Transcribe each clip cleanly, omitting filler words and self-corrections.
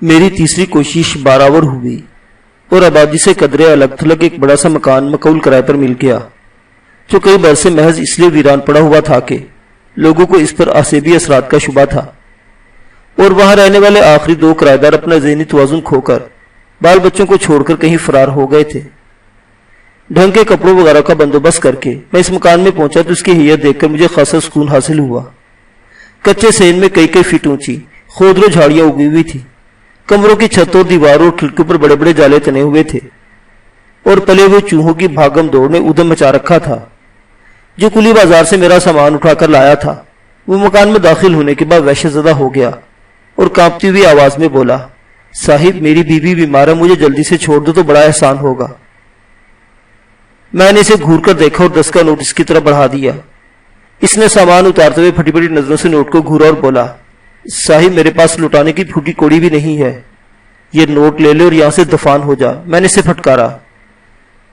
میری تیسری کوشش برابر ہوئی اور آبادی سے قدرے الگ تھلگ ایک بڑا سا مکان مقول کرائے پر مل گیا، جو کئی برسے محض اس لیے ویران پڑا ہوا تھا کہ لوگوں کو اس پر آسیبی اثرات کا شبہ تھا، اور وہاں رہنے والے آخری 2 کرایہ دار اپنا ذہنی توازن کھو کر بال بچوں کو چھوڑ کر کہیں فرار ہو گئے تھے۔ ڈھنگ کے کپڑوں وغیرہ کا بندوبست کر کے میں اس مکان میں پہنچا تو اس کی حیت دیکھ کر مجھے خاصا سکون حاصل ہوا۔ کچے سین میں کئی فٹ اونچی خودرو جھاڑیاں اگی ہوئی تھی، کمروں کی چھتوں اور دیواروں اور کھڑکیوں پر بڑے بڑے جالے تنے ہوئے تھے، اور پلے ہوئے چوہوں کی بھاگم دوڑ نے ادھم مچا رکھا تھا۔ جو کلی بازار سے میرا سامان اٹھا کر لایا تھا وہ مکان میں داخل ہونے کے بعد وحشت زدہ ہو گیا اور کانپتی ہوئی آواز میں بولا، صاحب میری بیوی بیمار ہے، مجھے جلدی سے چھوڑ دو تو بڑا احسان ہوگا۔ میں نے اسے گھور کر دیکھا اور 10 کا نوٹ اس کی طرف بڑھا دیا۔ اس نے سامان اتارتے ہوئے پھٹی پھٹی نظروں سے نوٹ کو گھورا اور بولا، صاحب میرے پاس لٹانے کی پھوٹی کوڑی بھی نہیں ہے، یہ نوٹ لے لے اور یہاں سے دفان ہو جا۔ میں نے اسے پھٹکارا۔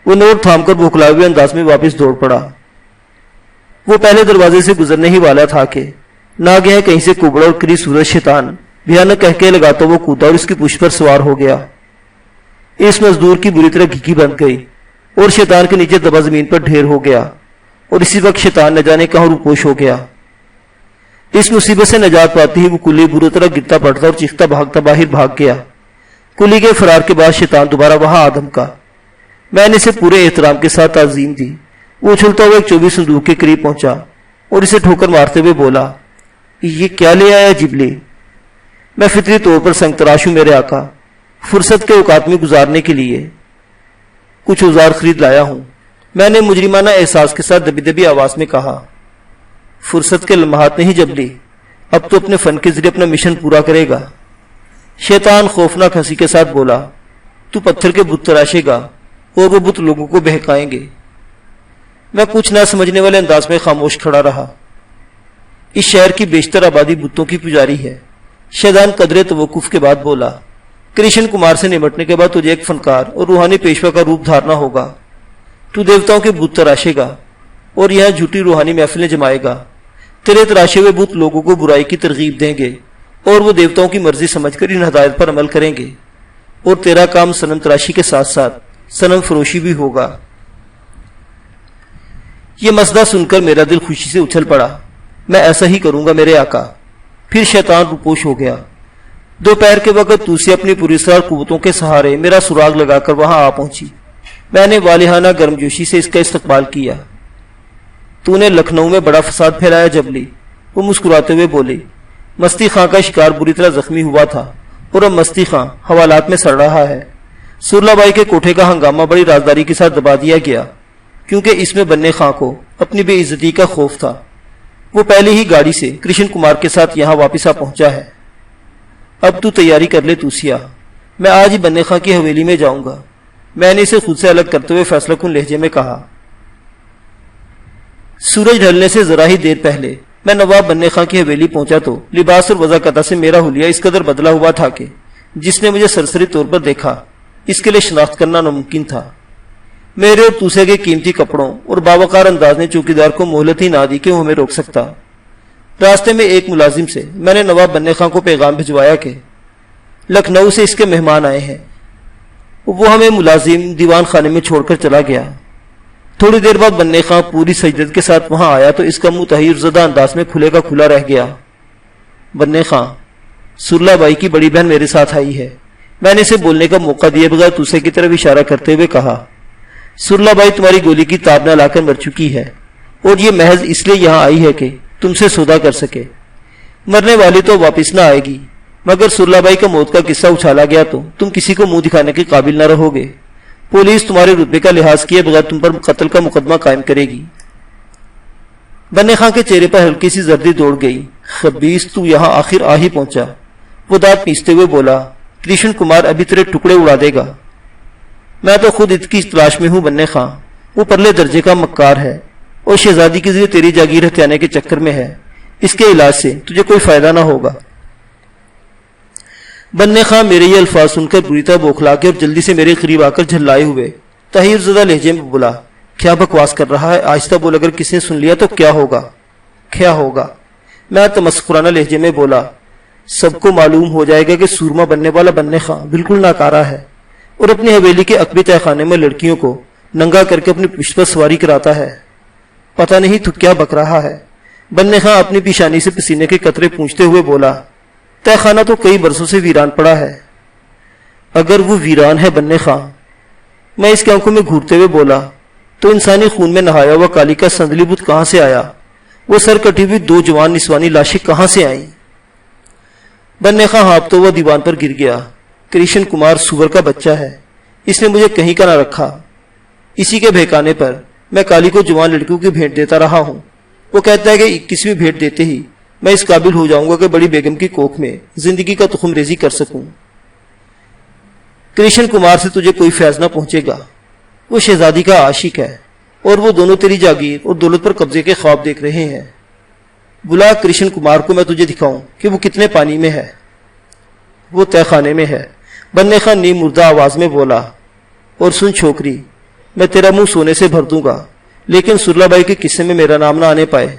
وہ نوٹ تھام کر بھوکلائے ہوئے انداز میں واپس دوڑ پڑا۔ وہ پہلے دروازے سے گزرنے ہی والا تھا کہ ناگہاں کہیں سے کبڑا اور کری صورت شیطان بھیانک کہکے لگاتا وہ کودا اور اس کی پشت پر سوار ہو گیا۔ اس مزدور کی بری طرح گھکی بند گئی اور شیطان کے نیچے دبا زمین پر ڈھیر ہو گیا، اور اسی وقت شیطان نہ جانے کہاں روپوش ہو گیا۔ اس مصیبت سے نجات پاتی ہی وہ کلی بری طرح گرتا پڑتا اور چیختا بھاگتا باہر بھاگ گیا۔ کلی کے فرار کے بعد شیطان دوبارہ وہاں آدم کا۔ میں نے اسے پورے احترام کے ساتھ تعظیم دی۔ وہ اچھلتا ہوا ایک 24 صندوق کے قریب پہنچا اور اسے ٹھوکر مارتے ہوئے بولا، یہ کیا لے آیا جبلی؟ میں فطری طور پر سنگ تراش ہوں میرے آقا، فرصت کے اوقات میں گزارنے کے لیے کچھ اوزار خرید لایا ہوں۔ میں نے مجرمانہ احساس کے ساتھ دبی دبی آواز میں کہا، فرصت کے لمحات نہیں جبلی، اب تو اپنے فن کے ذریعے اپنا مشن پورا کرے گا۔ شیطان خوفناک ہنسی کے ساتھ بولا، تو پتھر کے بت تراشے گا اور وہ بت لوگوں کو بہکائیں گے۔ میں کچھ نہ سمجھنے والے انداز میں خاموش کھڑا رہا۔ اس شہر کی بیشتر آبادی بتوں کی پجاری ہے۔ شیطان قدرے توقف کے بعد بولا، کرشن کمار سے نمٹنے کے بعد تجھے ایک فنکار اور روحانی پیشوا کا روپ دھارنا ہوگا۔ تو دیوتاؤں کے بت تراشے گا اور یہاں جھوٹی روحانی محفلیں جمائے گا۔ تیرے تراشے ہوئے بت لوگوں کو برائی کی ترغیب دیں گے اور وہ دیوتاؤں کی مرضی سمجھ کر ان ہدایت پر عمل کریں گے، اور تیرا کام صنم تراشی کے ساتھ ساتھ صنم فروشی بھی ہوگا۔ یہ مسئلہ سن کر میرا دل خوشی سے اچھل پڑا۔ میں ایسا ہی کروں گا میرے آقا۔ پھر شیطان روپوش ہو گیا۔ دوپہر کے وقت تو سے اپنی پراسرار قوتوں کے سہارے میرا سراغ لگا کر وہاں آ پہنچی۔ میں نے والہانہ گرمجوشی سے اس کا استقبال کیا۔ تو نے لکھنؤ میں بڑا فساد پھیلایا جبلی، وہ مسکراتے ہوئے بولی۔ مستی خاں کا شکار بری طرح زخمی ہوا تھا اور اب مستی خاں حوالات میں سڑ رہا ہے۔ سرلا بائی کے کوٹھے کا ہنگامہ بڑی رازداری کے ساتھ دبا دیا گیا، کیونکہ اس میں بننے خاں کو اپنی بے عزتی کا خوف تھا۔ وہ پہلی ہی گاڑی سے کرشن کمار کے ساتھ یہاں واپس آ پہنچا ہے۔ اب تو تیاری کر لے توسیا، میں آج ہی بننے خاں کی حویلی میں جاؤں گا۔ میں نے اسے خود سے الگ کرتے ہوئے فیصلہ کن لہجے میں کہا۔ سورج ڈھلنے سے ذرا ہی دیر پہلے میں نواب بننے خاں کی حویلی پہنچا تو لباس اور وضاقتہ سے میرا حلیہ اس قدر بدلا ہوا تھا کہ جس نے مجھے سرسری طور پر دیکھا اس کے لیے شناخت کرنا ناممکن تھا۔ میرے اور توسے کے قیمتی کپڑوں اور باوقار انداز نے چوکیدار کو مہلت ہی نہ دی کہ وہ ہمیں روک سکتا۔ راستے میں ایک ملازم سے میں نے نواب بننے خاں کو پیغام بھجوایا کہ لکھنؤ سے اس کے مہمان آئے ہیں۔ وہ ہمیں ملازم دیوان خانے میں چھوڑ کر چلا گیا۔ تھوڑی دیر بعد بننے خاں پوری سجدت کے ساتھ وہاں آیا تو اس کا منہ تحیر زدہ انداز میں کھلے کا کھلا رہ گیا۔ بننے خاں، سرلا بائی کی بڑی بہن میرے ساتھ آئی ہے۔ میں نے اسے بولنے کا موقع دیے بغیر توسے کی طرف اشارہ کرتے ہوئے کہا، سرلا بائی تمہاری گولی کی تاب نہ لا کر مر چکی ہے اور یہ محض اس لیے یہاں آئی ہے کہ تم سے سودا کر سکے۔ مرنے والی تو واپس نہ آئے گی، مگر سرلا بائی کا موت کا قصہ اچھالا گیا تو تم کسی کو منہ دکھانے کے قابل نہ رہو گے۔ پولیس تمہارے رتبے کا لحاظ کیے بغیر تم پر قتل کا مقدمہ قائم کرے گی۔ بننے خاں کے چہرے پر ہلکی سی زردی دوڑ گئی۔ خبیث، تو یہاں آخر آ ہی پہنچا۔ وہ دانت پیستے ہوئے بولا، کرشن کمار ابھی تیرے ٹکڑے اڑا دے گا۔ میں تو خود اس کی تلاش میں ہوں بننے خاں۔ وہ پرلے درجے کا مکار ہے اور شہزادی کے ذریعے تیری جاگیر ہتھیانے کے چکر میں ہے۔ اس کے علاج سے تجھے کوئی فائدہ نہ ہوگا۔ بننے خاں میرے یہ الفاظ سن کر بری طرح بوکھلا کے اور جلدی سے میرے قریب آ کر جھلائے ہوئے تحیر زدہ لہجے میں بولا، کیا بکواس کر رہا ہے؟ آہستہ بول، اگر کسی نے سن لیا تو کیا ہوگا؟ کیا ہوگا؟ میں تمسخرانہ لہجے میں بولا، سب کو معلوم ہو جائے گا کہ سورما بننے والا بننے خاں بالکل ناکارہ ہے اور اپنی حویلی کے عقبی تہ خانے میں لڑکیوں کو ننگا کر کے اپنی پشت پر سواری کراتا ہے۔ پتہ نہیں تو کیا بک رہا ہے۔ بننے خاں اپنی پیشانی سے پسینے کے قطرے پونچھتے ہوئے بولا، تہ خانہ تو کئی برسوں سے ویران پڑا ہے۔ اگر وہ ویران ہے بننے خاں، میں اس کی آنکھوں میں گھورتے ہوئے بولا، تو انسانی خون میں نہایا ہوا کالی کا سندلی بت کہاں سے آیا؟ وہ سر کٹی ہوئی دو جوان نسوانی لاشیں کہاں سے آئیں؟ بننے خاں ہانپتا ہوا دیوان پر گر گیا۔ کرشن کمار سور کا بچہ ہے، اس نے مجھے کہیں کا نہ رکھا۔ اسی کے بہکانے پر میں کالی کو جوان لڑکیوں کی بھیٹ دیتا رہا ہوں۔ وہ کہتا ہے کہ 21ویں بھیٹ دیتے ہی میں اس قابل ہو جاؤں گا کہ بڑی بیگم کی کوکھ میں زندگی کا تخم ریزی کر سکوں۔ کرشن کمار سے تجھے کوئی فیض نہ پہنچے گا، وہ شہزادی کا عاشق ہے اور وہ دونوں تیری جاگیر اور دولت پر قبضے کے خواب دیکھ رہے ہیں۔ بلا کرشن کمار کو، میں تجھے دکھاؤں کہ وہ کتنے پانی میں ہے۔ وہ تہ خانے میں ہے، بننے خاں نیم مردہ آواز میں بولا۔ اور سن چھوکری، میں تیرا منہ سونے سے بھر دوں گا، لیکن سرلا بائی کے قصے میں میرا نام نہ آنے پائے۔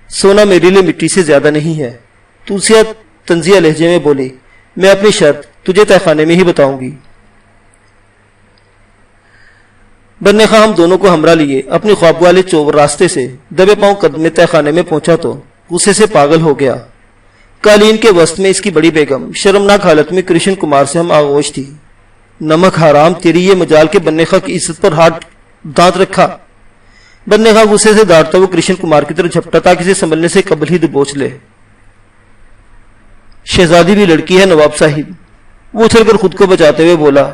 سونا میرے لیے مٹی سے زیادہ نہیں ہے۔ تلسیہ تنزیہ لہجے میں بولی، میں اپنی شرط تجھے تہ خانے میں ہی بتاؤں گی۔ بننے خاں ہم دونوں کو ہمراہ لیے اپنی خواب والے چوور راستے سے دبے پاؤں قدم میں تہ خانے میں پہنچا تو غصے سے پاگل ہو گیا۔ قالین کے وسط میں اس کی بڑی بیگم شرمناک حالت میں کرشن کمار سے ہم آغوش تھی۔ نمک حرام، تیری یہ مجال کے بننے خاں کی عزت پر ہاتھ دانت رکھا۔ بننے خاں غصے سے داڑتا وہ کرشن کمار کی طرف جھپٹا تاکہ اسے سنبھلنے سے قبل ہی دبوچ لے۔ شہزادی بھی لڑکی ہے نواب صاحب، وہ اچھل کر خود کو بچاتے ہوئے بولا،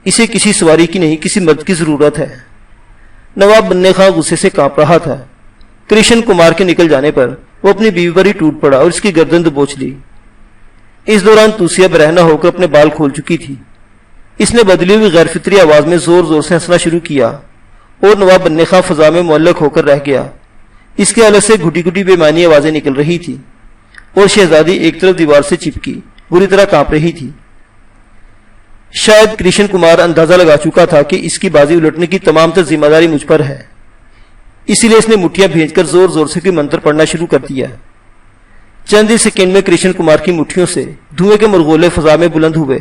اسے کسی سواری کی نہیں کسی مرد کی ضرورت ہے۔ نواب بننے خاں غصے سے کانپ رہا تھا۔ کرشن کمار کے نکل جانے پر وہ اپنی بیوی پر ہی ٹوٹ پڑا اور اس کی گردن دبوچ لی۔ اس دوران توسیہ برہنہ ہو کر اپنے بال کھول چکی تھی۔ اس نے بدلی ہوئی غیر فطری آواز میں زور زور سے ہنسنا شروع کیا اور نواب بننے خاں فضا میں معلق ہو کر رہ گیا۔ اس کے حلق سے گھٹی گھٹی بے معنی آوازیں نکل رہی تھی اور شہزادی ایک طرف دیوار سے چپکی بری طرح کانپ رہی تھی۔ شاید کرشن کمار اندازہ لگا چکا تھا کہ اس کی بازی الٹنے کی تمام تر ذمہ داری مجھ پر ہے، اسی لیے اس نے مٹھیاں بھیج کر زور زور سے کوئی منتر پڑھنا شروع کر دیا۔ چند ہی سیکنڈ میں کرشن کمار کی مٹھیوں سے دھوئیں کے مرغولے فضا میں بلند ہوئے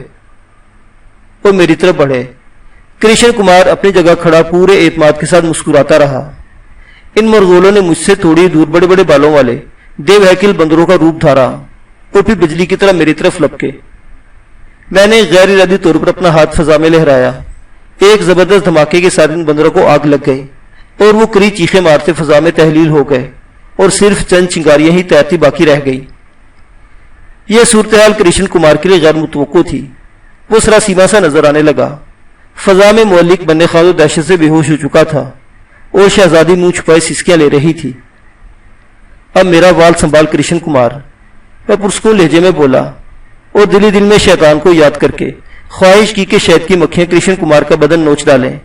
اور میری طرف بڑھے۔ کرشن کمار اپنی جگہ کھڑا پورے اعتماد کے ساتھ مسکراتا رہا۔ ان مرغولوں نے مجھ سے تھوڑی دور بڑے بڑے بالوں والے دیو ہیکل بندروں کا روپ دھارا اور پھر بجلی کی طرح میری طرف لپکے۔ میں نے غیر ارادی طور پر اپنا ہاتھ فضا میں لہرایا۔ ایک زبردست دھماکے کے ساتھ ان بندروں کو آگ لگ گئی اور وہ کری چیخیں مارتے فضا میں تحلیل ہو گئے اور صرف چند چنگاریاں ہی تیرتی باقی رہ گئی۔ یہ صورتحال کرشن کمار کے لیے غیر متوقع تھی۔ وہ سراسیمہ سا نظر آنے لگا۔ فضا میں معلق بننے خاں دہشت سے بے ہوش ہو چکا تھا اور شہزادی منہ چھپائے سسکیاں لے رہی تھی۔ اب میرا وال سنبھال کرشن کمار، میں پرسکون لہجے میں بولا اور دل ہی دل میں شیطان کو یاد کر کے خواہش کی کہ شہد کی مکھیاں کرشن کمار کا بدن نوچ ڈالیں۔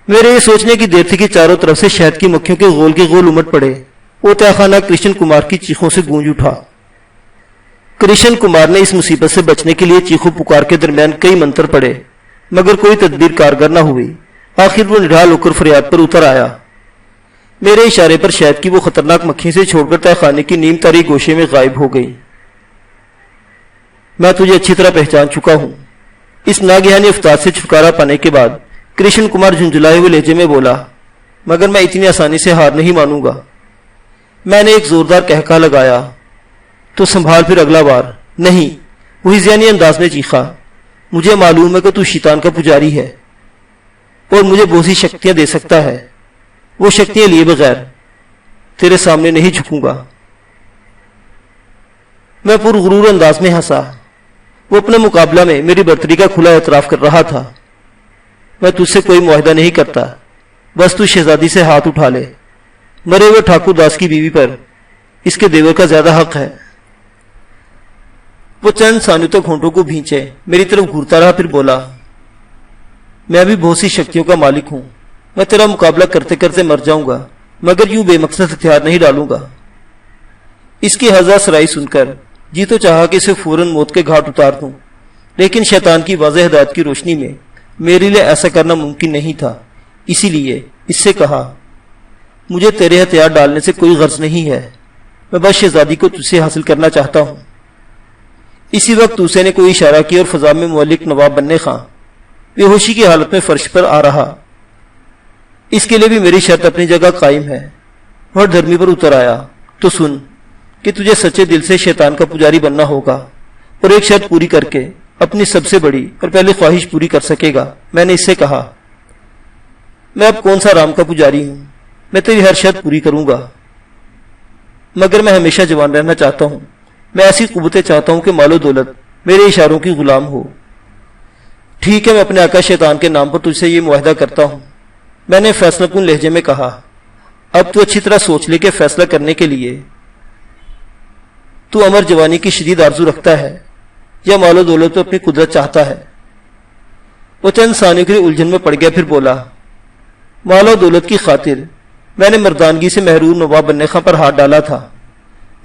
میرے یہ سوچنے کی دیر تھی کہ چاروں طرف سے شہد کی مکھیوں کے غول امٹ پڑے اور تہ خانہ کرشن کمار کی چیخوں سے گونج اٹھا۔ کرشن کمار نے اس مصیبت سے بچنے کے لیے چیخو پکار کے درمیان کئی منتر پڑے، مگر کوئی تدبیر کارگر نہ ہوئی۔ آخر وہ نڈھال ہو کر فریاد پر اتر آیا۔ میرے اشارے پر شہد کی وہ خطرناک مکھی سے چھوڑ کر تہ خانے کی نیم تاریک گوشے میں غائب ہو گئی۔ میں تجھے اچھی طرح پہچان چکا ہوں۔ اس ناگہانی افتاد سے چھٹکارا پانے کے بعد کرشن کمار جھنجھلائے ہوئے لہجے میں بولا، مگر میں اتنی آسانی سے ہار نہیں مانوں گا۔ میں نے ایک زوردار کہکا لگایا، تو سنبھال پھر اگلا بار۔ نہیں، وہی ذہنی انداز میں چیخا، مجھے معلوم ہے کہ تو شیطان کا پجاری ہے اور مجھے بہت سی شکتیاں دے سکتا ہے۔ وہ شکتیاں لیے بغیر تیرے سامنے نہیں جھکوں گا۔ میں پرغرور انداز میں ہنسا۔ وہ اپنے مقابلہ میں میری برتری کا کھلا اعتراف کر رہا تھا۔ میں تجھ سے کوئی معاہدہ نہیں کرتا، بس تو شہزادی سے ہاتھ اٹھا لے۔ مرے ہوئے ٹھاکر داس کی بیوی پر اس کے دیور کا زیادہ حق ہے۔ وہ چند ثانیوں تک ہونٹوں کو بھینچے میری طرف گھورتا رہا، پھر بولا، میں ابھی بہت سی شکتیوں کا مالک ہوں۔ میں تیرا مقابلہ کرتے کرتے مر جاؤں گا، مگر یوں بے مقصد ہتھیار نہیں ڈالوں گا۔ اس کی ہزا سرائی سن کر جی تو چاہا کہ اسے فوراً موت کے گھاٹ اتار دوں، لیکن شیطان کی واضح ہدایت کی روشنی میں میرے لیے ایسا کرنا ممکن نہیں تھا۔ اسی لیے اس سے کہا، مجھے تیرے ہتھیار ڈالنے سے کوئی غرض نہیں ہے، میں بس شہزادی کو تجھ سے حاصل کرنا چاہتا ہوں۔ اسی وقت اسے نے کوئی اشارہ کیا اور فضا میں مولک نواب بننے خاں بے ہوشی کی حالت میں فرش پر آ رہا۔ اس کے لیے بھی میری شرط اپنی جگہ قائم ہے۔ اور دھرمی پر اتر آیا تو سن کہ تجھے سچے دل سے شیطان کا پجاری بننا ہوگا اور ایک شرط پوری کر کے اپنی سب سے بڑی اور پہلی خواہش پوری کر سکے گا۔ میں نے اس سے کہا، میں اب کون سا رام کا پجاری ہوں، میں تیری ہر شرط پوری کروں گا، مگر میں ہمیشہ جوان رہنا چاہتا ہوں۔ میں ایسی قوتیں چاہتا ہوں کہ مال و دولت میرے اشاروں کی غلام ہو۔ ٹھیک ہے، میں اپنے آقا شیطان کے نام پر تجھ سے یہ معاہدہ کرتا ہوں، میں نے فیصلہ کن لہجے میں کہا۔ اب تو اچھی طرح سوچ لے کہ فیصلہ کرنے کے لیے تو امر جوانی کی شدید آرزو رکھتا ہے یا مال و دولت پر اپنی قدرت چاہتا ہے۔ وہ چند ثانیوں کے لیے الجھن میں پڑ گیا، پھر بولا، مال و دولت کی خاطر میں نے مردانگی سے محروم نواب بننے خاں پر ہاتھ ڈالا تھا۔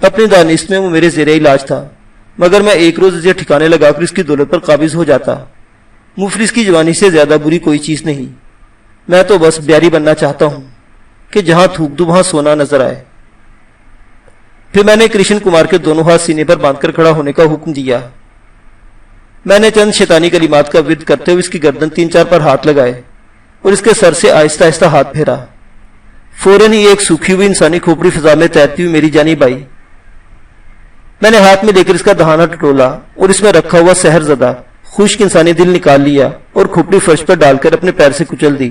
اپنی دانست میں وہ میرے زیر علاج تھا، مگر میں ایک روز اسے ٹھکانے لگا کر اس کی دولت پر قابض ہو جاتا۔ مفلس کی جوانی سے زیادہ بری کوئی چیز نہیں۔ میں تو بس بیاری بننا چاہتا ہوں کہ جہاں تھوک دو وہاں سونا نظر آئے۔ پھر میں نے کرشن کمار کے دونوں ہاتھ سینے پر باندھ کر کھڑا ہونے کا حکم دیا۔ میں نے چند شیطانی کلمات کا ورد کرتے ہوئے اس کی گردن 3-4 پر ہاتھ لگائے اور اس کے سر سے آہستہ آہستہ ہاتھ پھیرا۔ فوراً ہی ایک سوکھی ہوئی انسانی کھوپڑی فضا میں تیرتی ہوئی میری جانب آئی۔ میں نے ہاتھ میں لے کر اس کا دہانہ ٹٹولا اور اس میں رکھا ہوا سحر زدہ خشک انسانی دل نکال لیا اور کھوپڑی فرش پر ڈال کر اپنے پیر سے کچل دی۔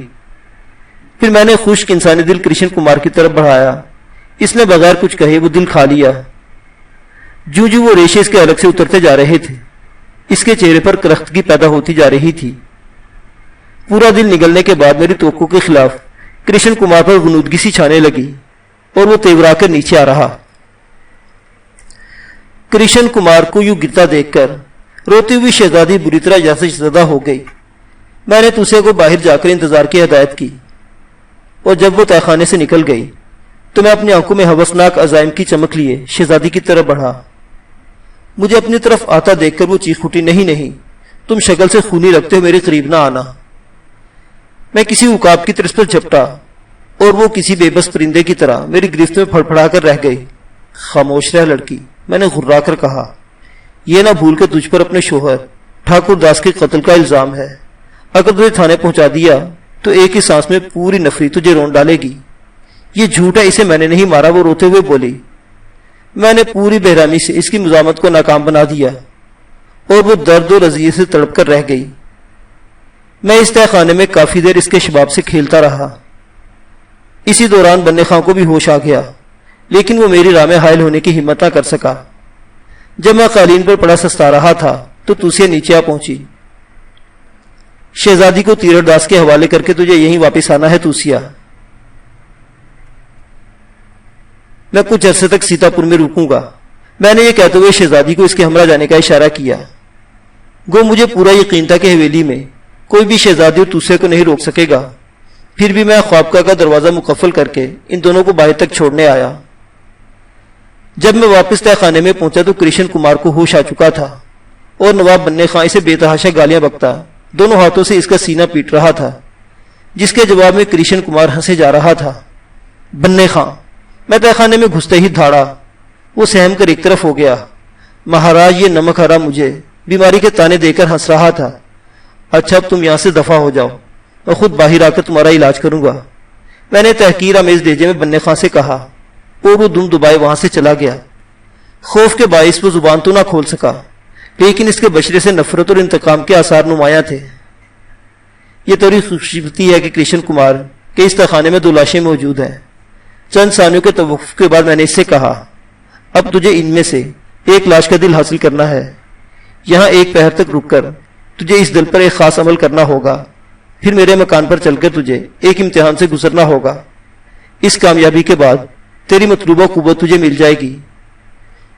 پھر میں نے خشک انسانی دل کرشن کمار کی طرف بڑھایا۔ اس نے بغیر کچھ کہے وہ دل کھا لیا۔ جو وہ ریشے اس کے حلق سے اترتے جا رہے تھے، اس کے چہرے پر کرختگی پیدا ہوتی جا رہی تھی۔ پورا دل نگلنے کے بعد میری توقع کے خلاف کرشن کمار پر غنودگی سی چھانے لگی اور وہ تیورا کر نیچے آ رہا۔ کرشن کمار کو یوں گرتا دیکھ کر روتی ہوئی شہزادی بری طرح یاسش زدہ ہو گئی۔ میں نے تسے کو باہر جا کر انتظار کی ہدایت کی، اور جب وہ تہہ خانے سے نکل گئی تو میں اپنی آنکھوں میں ہوسناک عزائم کی چمک لیے شہزادی کی طرف بڑھا۔ مجھے اپنی طرف آتا دیکھ کر وہ چیخ اٹھی، نہیں نہیں، تم شکل سے خونی لگتے ہو، میرے قریب نہ آنا۔ میں کسی عقاب کی طرف پر جھپٹا اور وہ کسی بے بس پرندے کی طرح میری گرفت میں پھڑ پھڑا کر رہ گئی۔ خاموش رہ لڑکی، میں نے غرا کر کہا، یہ نہ بھول کہ تجھ پر اپنے شوہر ٹھاکر داس کے قتل کا الزام ہے۔ اگر تجھے تھانے پہنچا دیا تو ایک ہی سانس میں پوری نفری تجھے رون ڈالے گی۔ یہ جھوٹ ہے، اسے میں نے نہیں مارا۔ وہ روتے ہوئے بولی۔ میں نے پوری بہرامی سے اس کی مزاحمت کو ناکام بنا دیا اور وہ درد و رضیے سے تڑپ کر رہ گئی۔ میں اس تہہ خانے میں کافی دیر اس کے شباب سے کھیلتا رہا۔ اسی دوران بننے خاں کو بھی ہوش آ گیا، لیکن وہ میری راہ میں حائل ہونے کی ہمت نہ کر سکا۔ جب میں قالین پر پڑا سستا رہا تھا تو توسیہ نیچے آ پہنچی۔ شہزادی کو تیرڑ داس کے حوالے کر کے تجھے یہیں واپس آنا ہے توسیہ۔ میں کچھ عرصے تک سیتا پور میں رکوں گا۔ میں نے یہ کہتے ہوئے شہزادی کو اس کے ہمراہ جانے کا اشارہ کیا۔ گو مجھے پورا یقین تھا کہ حویلی میں کوئی بھی شہزادی اور توسیہ کو نہیں روک سکے گا، پھر بھی میں خوابگاہ کا دروازہ مقفل کر کے ان دونوں کو باہر تک چھوڑنے آیا۔ جب میں واپس تہہ خانے میں پہنچا تو کرشن کمار کو ہوش آ چکا تھا اور نواب بننے خاں اسے بے تحاشا گالیاں بکتا دونوں ہاتھوں سے اس کا سینہ پیٹ رہا تھا، جس کے جواب میں کرشن کمار ہنسے جا رہا تھا۔ بننے خاں، میں تہہ خانے میں گھستے ہی دھاڑا۔ وہ سہم کر ایک طرف ہو گیا۔ مہاراج، یہ نمک ہرا مجھے بیماری کے تانے دے کر ہنس رہا تھا۔ اچھا، اب تم یہاں سے دفع ہو جاؤ، میں خود باہر آ کر تمہارا علاج کروں گا، میں نے تحقیر آمیز لہجے میں بننے خاں سے کہا، اور وہ دم دبائے وہاں سے چلا گیا۔ خوف کے باعث وہ زبان تو نہ کھول سکا، لیکن اس کے بشرے سے نفرت اور انتقام کے آثار نمایاں تھے۔ یہ توری خوشبختی ہے کہ کرشن کمار کے اس تہخانے میں 2 لاشیں موجود ہیں۔ چند ثانیوں کے توقف کے بعد میں نے اس سے کہا، اب تجھے ان میں سے ایک لاش کا دل حاصل کرنا ہے۔ یہاں ایک پہر تک رک کر تجھے اس دل پر ایک خاص عمل کرنا ہوگا، پھر میرے مکان پر چل کر تجھے ایک امتحان سے گزرنا ہوگا۔ اس کامیابی کے بعد تیری مطلوبہ قوت تجھے مل جائے گی۔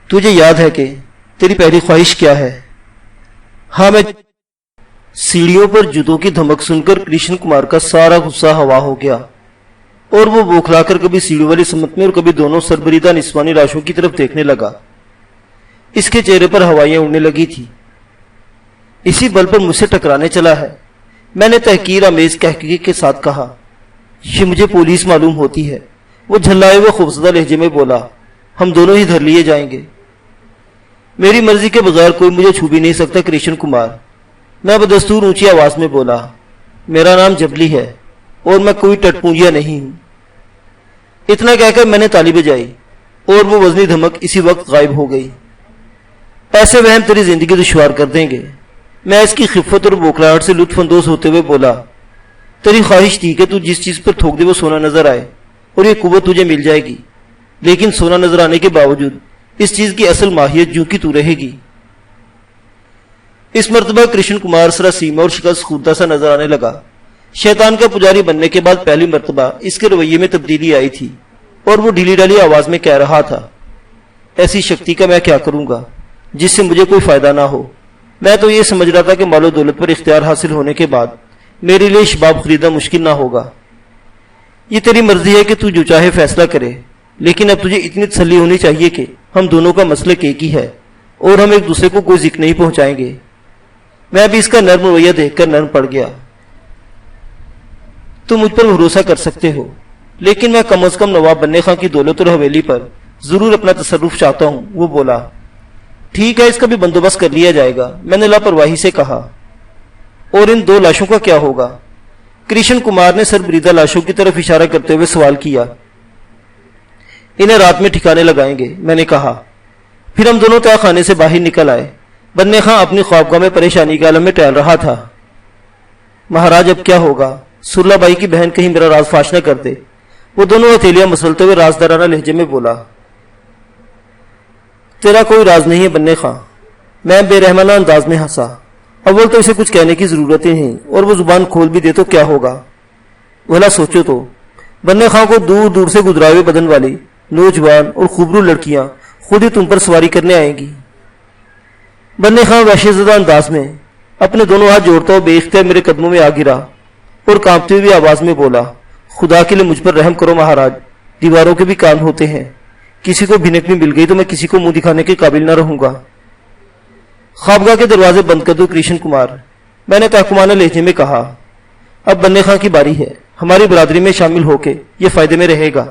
تجھے یاد ہے کہ تیری پہلی خواہش کیا ہے؟ ہاں، میں سیڑھیوں پر جوتوں کی دھمک سن کر کرشن کمار کا سارا غصہ ہوا ہو گیا اور وہ بوکھلا کر کبھی سیڑھیوں والی سمت میں اور کبھی دونوں سربریدہ نسوانی لاشوں کی طرف دیکھنے لگا۔ اس کے چہرے پر ہوائیاں اڑنے لگی تھی۔ اسی بل پر مجھ سے ٹکرانے چلا ہے، میں نے تحقیر آمیز قہقہے کے ساتھ کہا۔ یہ مجھے پولیس معلوم ہوتی ہے۔ وہ جھلائے ہوئے خوفزدہ لہجے میں بولا، ہم دونوں ہی دھر لیے جائیں گے۔ میری مرضی کے بغیر کوئی مجھے چھو بھی نہیں سکتا کرشن کمار۔ میں بدستور اونچی آواز میں بولا، میرا نام جبلی ہے اور میں کوئی ٹٹ پونجیا نہیں ہوں۔ اتنا کہہ کر میں نے تالی بجائی اور وہ وزنی دھمک اسی وقت غائب ہو گئی۔ ایسے وہم تیری زندگی دشوار کر دیں گے۔ میں اس کی خفت اور بوکھلاہٹ سے لطف اندوز ہوتے ہوئے بولا، تیری خواہش تھی کہ تو جس چیز پر تھوک دے وہ سونا نظر آئے اور یہ قوت تجھے مل جائے گی، لیکن سونا نظر آنے کے باوجود اس چیز کی اصل ماہیت جو کی تو رہے گی۔ اس مرتبہ کرشن کمار سراسیمہ اور شکست خوردہ سا نظر آنے لگا۔ شیطان کا پجاری بننے کے بعد پہلی مرتبہ اس کے رویے میں تبدیلی آئی تھی اور وہ ڈھیلی ڈالی آواز میں کہہ رہا تھا، ایسی شکتی کا میں کیا کروں گا جس سے مجھے کوئی فائدہ نہ ہو۔ میں تو یہ سمجھ رہا تھا کہ مال و دولت پر اختیار حاصل ہونے کے بعد میرے لیے شباب خریدنا مشکل نہ ہوگا۔ یہ تیری مرضی ہے کہ تو جو چاہے فیصلہ کرے، لیکن اب تجھے اتنی تسلی ہونی چاہیے کہ ہم دونوں کا مسلک ایک ہی ہے اور ہم ایک دوسرے کو کوئی ذکر نہیں پہنچائیں گے۔ میں بھی اس کا نرم رویہ دیکھ کر نرم پڑ گیا۔ تم مجھ پر بھروسہ کر سکتے ہو، لیکن میں کم از کم نواب بننے خان کی دولت اور حویلی پر ضرور اپنا تصرف چاہتا ہوں۔ وہ بولا، ٹھیک ہے، اس کا بھی بندوبست کر لیا جائے گا، میں نے لاپرواہی سے کہا۔ اور ان 2 لاشوں کا کیا ہوگا؟ کرشن کمار نے سر بریدہ لاشوں کی طرف اشارہ کرتے ہوئے سوال کیا۔ انہیں رات میں ٹھکانے لگائیں گے، میں نے کہا۔ پھر ہم دونوں تہ خانے سے باہر نکل آئے۔ بننے خان اپنی خوابگاہ میں پریشانی کے عالم میں ٹہل رہا تھا۔ مہاراج اب کیا ہوگا؟ سرلا بائی کی بہن کہیں میرا راز فاش نہ کر دے۔ وہ دونوں ہتھیلیاں مسلتے ہوئے رازدارانہ لہجے میں بولا، تیرا کوئی راز نہیں ہے بننے خان۔ میں بے رحمانہ انداز میں ہنسا۔ اول تو اسے کچھ کہنے کی ضرورت ہی نہیں، اور وہ زبان کھول بھی دے تو کیا ہوگا؟ بھلا سوچو تو، بننے خان کو دور دور سے گدرائے ہوئے بدن والی نوجوان اور خوبرو لڑکیاں خود ہی تم پر سواری کرنے آئیں گی۔ بننے خان وحشت زدہ انداز میں اپنے دونوں ہاتھ جوڑتا ہوا بے اختیار میرے قدموں میں آ گرا اور کانپتی ہوئی آواز میں بولا، خدا کے لیے مجھ پر رحم کرو مہاراج، دیواروں کے بھی کان ہوتے ہیں، کسی کو بھنک بھی مل گئی تو میں کسی کو منہ دکھانے کے قابل نہ رہوں گا۔ خوابگاہ کے دروازے بند کر دو کرشن کمار، میں نے تحکمانہ لہجے میں کہا۔ اب بننے خان کی باری ہے، ہماری برادری میں شامل ہو کے یہ فائدے میں رہے گا۔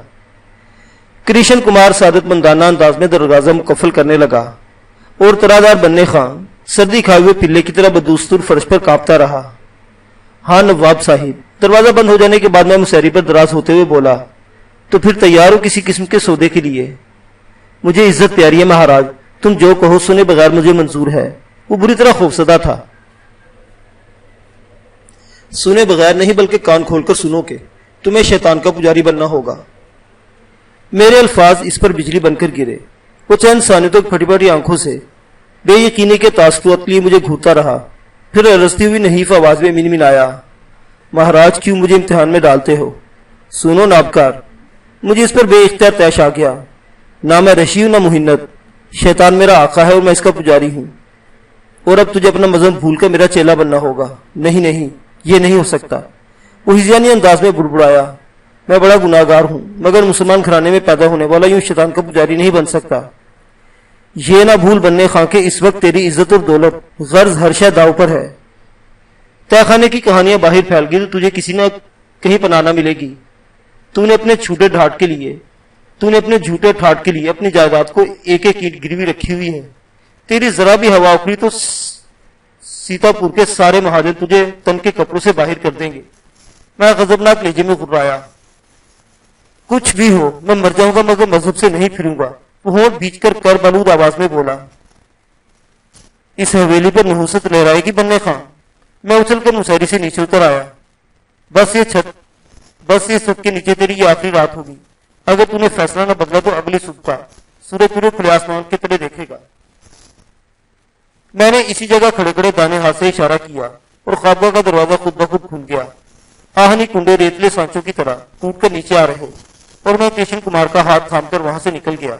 کرشن کمار سعادت مندانہ انداز میں دروازہ مقفل کرنے لگا اور ترادار بننے خان سردی کھائے ہوئے پلے کی طرح بدستور فرش پر کانپتا رہا۔ ہاں نواب صاحب، دروازہ بند ہو جانے کے بعد میں مسہری پر دراز ہوتے ہوئے بولا، تو پھر تیار ہو کسی قسم کے سودے کے لیے؟ مجھے عزت پیاری ہے مہاراج، تم جو کہو سنے بغیر مجھے منظور ہے۔ وہ بری طرح خوفزدہ تھا۔ سنے بغیر نہیں بلکہ کان کھول کر سنو کہ تمہیں شیطان کا پجاری بننا ہوگا۔ میرے الفاظ اس پر بجلی بن کر گرے۔ وہ چند ثانیوں تک پھٹی پھٹی آنکھوں سے بے یقینی کے تاثرات لیے مجھے گھورتا رہا، پھر رستی ہوئی نحیف آواز میں منمنایا، مہاراج کیوں مجھے امتحان میں ڈالتے ہو؟ سنو نابکار، مجھے اس پر بے اختیار طیش آ گیا۔ نہ میں رشی ہوں نہ مہنت، شیطان میرا آقا ہے اور میں اس کا پجاری ہوں، اور اب تجھے اپنا مذہب بھول کر میرا چیلا بننا ہوگا۔ نہیں نہیں، یہ نہیں ہو سکتا۔ وہ ہذیانی انداز میں بڑبڑایا، میں بڑا گناہگار ہوں، مگر مسلمان گھرانے میں پیدا ہونے والا یوں شیطان کا پجاری نہیں بن سکتا۔ یہ نہ بھول بننے خان کہ اس وقت تیری عزت اور دولت غرض ہر شے داؤ پر ہے۔ تہ خانے کی کہانیاں باہر پھیل گئی تو تجھے کسی نہ کہیں پناہ نہ ملے گی۔ تو نے اپنے جھوٹے ٹھاٹ کے لیے اپنی جائیداد کو ایک ایک اینٹ گروی رکھی ہوئی ہے۔ تیری ذرا بھی ہوا اکھڑی تو سیتا پور کے سارے مہاجر تجھے تن کے کپڑوں سے باہر کر دیں گے۔ میں غضبناک لہجے میں گھبرایا، کچھ بھی ہو میں مر جاؤں گا مگر مذہب سے نہیں پھروں گا۔ وہ ہونٹ بھیج کر بلود آواز میں بولا، اس حویلی پر نحوست لہرائے گی بننے خان؟ میں اچھل کر مسہری سے نیچے اتر آیا۔ بس یہ چھت کے نیچے تیری یہ آخری رات ہوگی۔ اگر تو نے فیصلہ نہ بدلا تو اگلی صبح کا سورج پورے کھلے آسمان کے تلے دیکھے گا۔ میں نے اسی جگہ کھڑے کھڑے دانے ہاتھ سے اشارہ کیا اور خوابگاہ کا دروازہ خود بخود کھل گیا۔ آہنی کنڈے ریتلے سانچوں کی طرح ٹوٹ کر نیچے آ رہے اور میں کرشن کمار کا ہاتھ تھام کر وہاں سے نکل گیا۔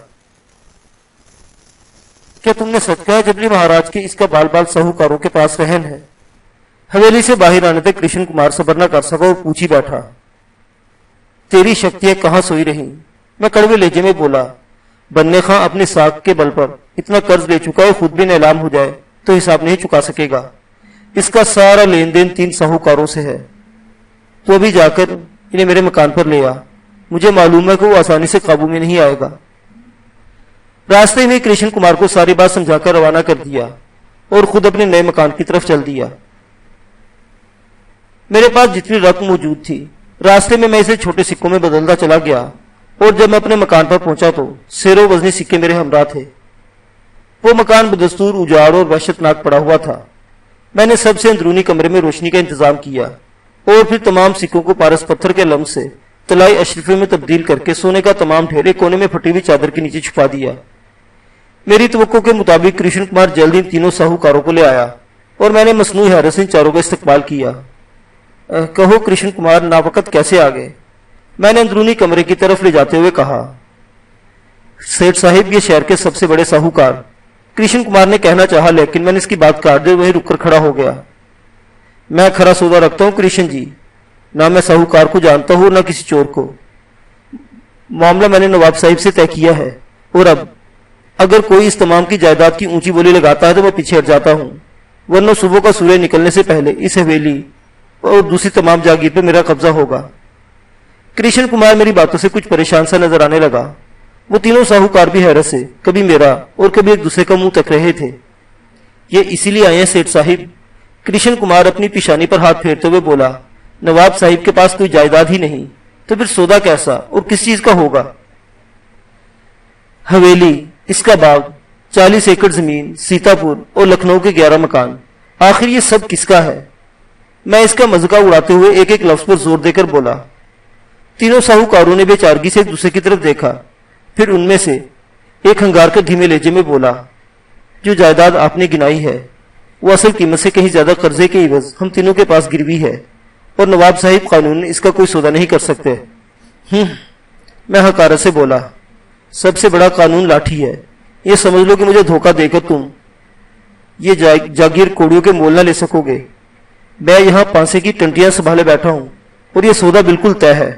کیا تم نے سچ کہا جبلی مہاراج کے اس کا بال بال ساہوکاروں کے پاس رہن ہے؟ حویلی سے باہر آنے تک کرشن کمار صبر نہ کر سکا اور پوچھ ہی بیٹھا، تیری شکتیاں کہاں سوئی رہیں؟ میں کڑوے لہجے میں بولا، بننے خان اپنے ساکھ کے بل پر اتنا قرض لے چکا ہے، خود بھی نیلام ہو جائے تو حساب نہیں چکا سکے گا۔ اس کا سارا لین دین 3 ساہوکاروں سے ہے۔ تو ابھی جا کر انہیں میرے مکان پر لے آ، مجھے معلوم ہے کہ وہ آسانی سے قابو میں نہیں آئے گا۔ راستے میں کرشن کمار کو ساری بات سمجھا کر روانہ کر دیا اور خود اپنے نئے مکان کی طرف چل دیا۔ میرے پاس جتنی رقم موجود تھی راستے میں اسے چھوٹے سکوں میں بدلتا چلا گیا، اور جب میں اپنے مکان پر پہنچا تو سیرو وزنی سکے میرے ہمراہ تھے۔ وہ مکان بدستور اجاڑ اور وحشتناک پڑا ہوا تھا۔ میں نے سب سے اندرونی کمرے میں روشنی کا انتظام کیا اور پھر تمام سکوں کو پارس پتھر کے لمس سے طلائی اشرفے میں تبدیل کر کے سونے کا تمام ڈھیر ایک کونے میں پھٹی ہوئی چادر کے نیچے چھپا دیا۔ میری توقع کے مطابق کرشن کمار جلد ان تینوں ساہوکاروں کو لے آیا اور میں نے مصنوعی حیرت سے ان چاروں کا استقبال کیا۔ کہو کرشن کمار ناوقت کیسے آ گئے؟ میں نے اندرونی کمرے کی طرف لے جاتے ہوئے کہا۔ سیٹھ صاحب، یہ شہر کے سب سے بڑے ساہوکار، کرشن کمار نے کہنا چاہا، لیکن میں نے اس کی بات کاٹ دے وہیں رک کر کھڑا ہو گیا۔ میں کھرا سودا رکھتا ہوں کرشن جی، نہ میں ساہوکار کو جانتا ہوں نہ کسی چور کو۔ معاملہ میں نے نواب صاحب سے طے کیا ہے، اور اب اگر کوئی اس تمام کی جائیداد کی اونچی بولی لگاتا ہے تو میں پیچھے ہٹ جاتا ہوں، ورنہ صبح کا سورج نکلنے سے پہلے اس حویلی اور دوسری تمام جاگیر پہ میرا قبضہ ہوگا۔ کرشن کمار میری باتوں سے کچھ پریشان سا نظر آنے لگا۔ وہ تینوں ساہوکار بھی حیرت سے کبھی میرا اور کبھی ایک دوسرے کا منہ تک رہے تھے۔ یہ اسی لیے آئے ہیں سیٹھ صاحب؟ کرشن کمار اپنی پیشانی پر ہاتھ پھیرتے ہوئے بولا۔ نواب صاحب کے پاس کوئی جائیداد ہی نہیں تو پھر سودا کیسا اور کس چیز کا ہوگا؟ حویلی، اس کا باغ، 40 ایکڑ زمین، سیتا پور اور لکھنؤ کے 11 مکان، آخر یہ سب کس کا ہے؟ میں اس کا مذاق اڑاتے ہوئے ایک ایک لفظ پر زور دے کر بولا۔ تینوں ساہوکاروں نے بے چارگی سے ایک دوسرے کی طرف دیکھا، پھر ان میں سے ایک ہنگار کر دھیمے لہجے میں بولا، جو جائیداد آپ نے گنائی ہے وہ اصل قیمت سے کہیں زیادہ قرضے کے عوض ہم تینوں کے پاس گروی ہے، اور نواب صاحب قانون اس کا کوئی سودا نہیں کر سکتے۔ میں حقارت سے بولا، سب سے بڑا قانون لاٹھی ہے، یہ سمجھ لو کہ مجھے دھوکہ دے کر تم یہ جاگیر کوڑیوں کے مول نہ لے سکو گے۔ میں یہاں پانسے کی ٹنٹیاں سنبھالے بیٹھا ہوں اور یہ سودا بالکل طے ہے۔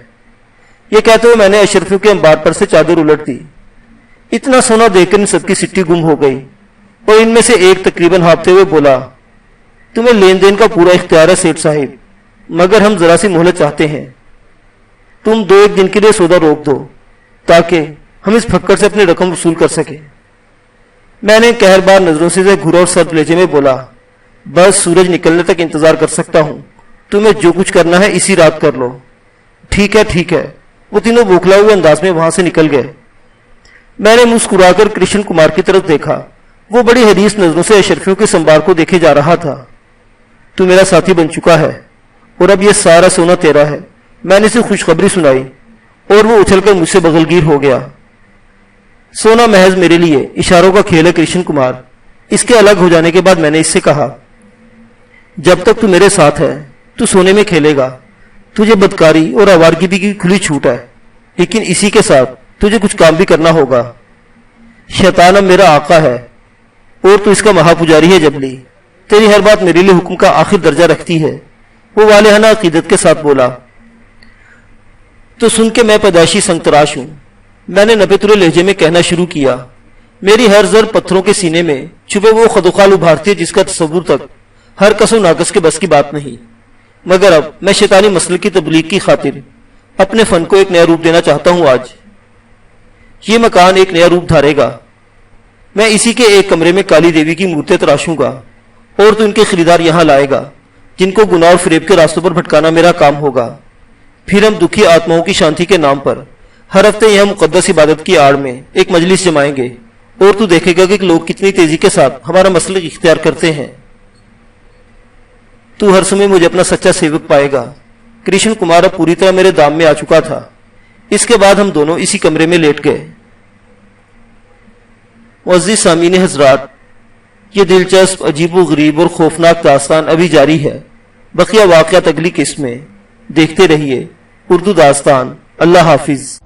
یہ کہتے ہوئے میں نے اشرفیوں کے انبار پر سے چادر الٹ دی۔ اتنا سونا دیکھ کر ان سب کی سٹی گم ہو گئی، اور ان میں سے ایک تقریباً ہانپتے ہوئے بولا، تمہیں لین دین کا پورا اختیار ہے سیٹھ صاحب، مگر ہم ذرا سی مہلت چاہتے ہیں۔ تم 2-1 دن کے لیے سودا روک دو تاکہ ہم اس پھکڑ سے اپنی رقم وصول کر سکیں۔ میں نے قہر بار نظروں سے گھورا اور سرد لہجے میں بولا، بس سورج نکلنے تک انتظار کر سکتا ہوں، تمہیں جو کچھ کرنا ہے اسی رات کر لو۔ ٹھیک ہے ٹھیک ہے۔ وہ تینوں بوکھلا ہوئے انداز میں وہاں سے نکل گئے۔ میں نے مسکرا کر کرشن کمار کی طرف دیکھا، وہ بڑی حدیث نظروں سے اشرفیوں کے سنبار کو دیکھے جا رہا تھا۔ تو میرا ساتھی بن چکا ہے اور اب یہ سارا سونا تیرا ہے، میں نے اسے خوشخبری سنائی اور وہ اچھل کر مجھ سے بغلگیر ہو گیا۔ سونا محض میرے لیے اشاروں کا کھیل ہے کرشن کمار۔ اس کے الگ ہو جانے کے بعد میں نے اس سے کہا، جب تک تو میرے ساتھ ہے تو سونے میں کھیلے گا، تجھے بدکاری اور آوارگی کی کھلی چھوٹ ہے، لیکن اسی کے ساتھ تجھے کچھ کام بھی کرنا ہوگا۔ شیطان اب میرا آقا ہے اور تو اس کا مہا پجاری ہے جبلی، تیری ہر بات میرے لیے حکم کا آخر درجہ رکھتی ہے۔ وہ والہانہ عقیدت کے ساتھ بولا، تو سن کے میں پیدائشی سنگ تراش ہوں۔ میں نے نپے تلے لہجے میں کہنا شروع کیا، میری ہر ضرب پتھروں کے سینے میں چھپے وہ خدوخال ابھارتی ہے جس کا تصور تک ہر کس و ناقص کے بس کی بات نہیں، مگر اب میں شیطانی مسئلے کی تبلیغ کی خاطر اپنے فن کو ایک نیا روپ دینا چاہتا ہوں۔ آج یہ مکان ایک نیا روپ دھارے گا۔ میں اسی کے ایک کمرے میں کالی دیوی کی مورتیں تراشوں گا اور تو ان کے خریدار یہاں لائے گا جن کو گناہ اور فریب کے راستوں پر بھٹکانا میرا کام ہوگا۔ پھر ہم دکھی آتماؤں کی شانتی کے نام پر ہر ہفتے یہاں مقدس عبادت کی آڑ میں ایک مجلس جمائیں گے، اور تو دیکھے گا کہ لوگ کتنی تیزی کے ساتھ ہمارا مسلک اختیار کرتے ہیں۔ تو ہر سمے مجھے اپنا سچا سیوک پائے گا۔ کرشن کمار اب پوری طرح میرے دام میں آ چکا تھا۔ اس کے بعد ہم دونوں اسی کمرے میں لیٹ گئے۔ معزز سامعین حضرات، یہ دلچسپ، عجیب و غریب اور خوفناک داستان ابھی جاری ہے۔ بقیہ واقعات اگلی قسط میں دیکھتے رہیے۔ اردو داستان۔ اللہ حافظ۔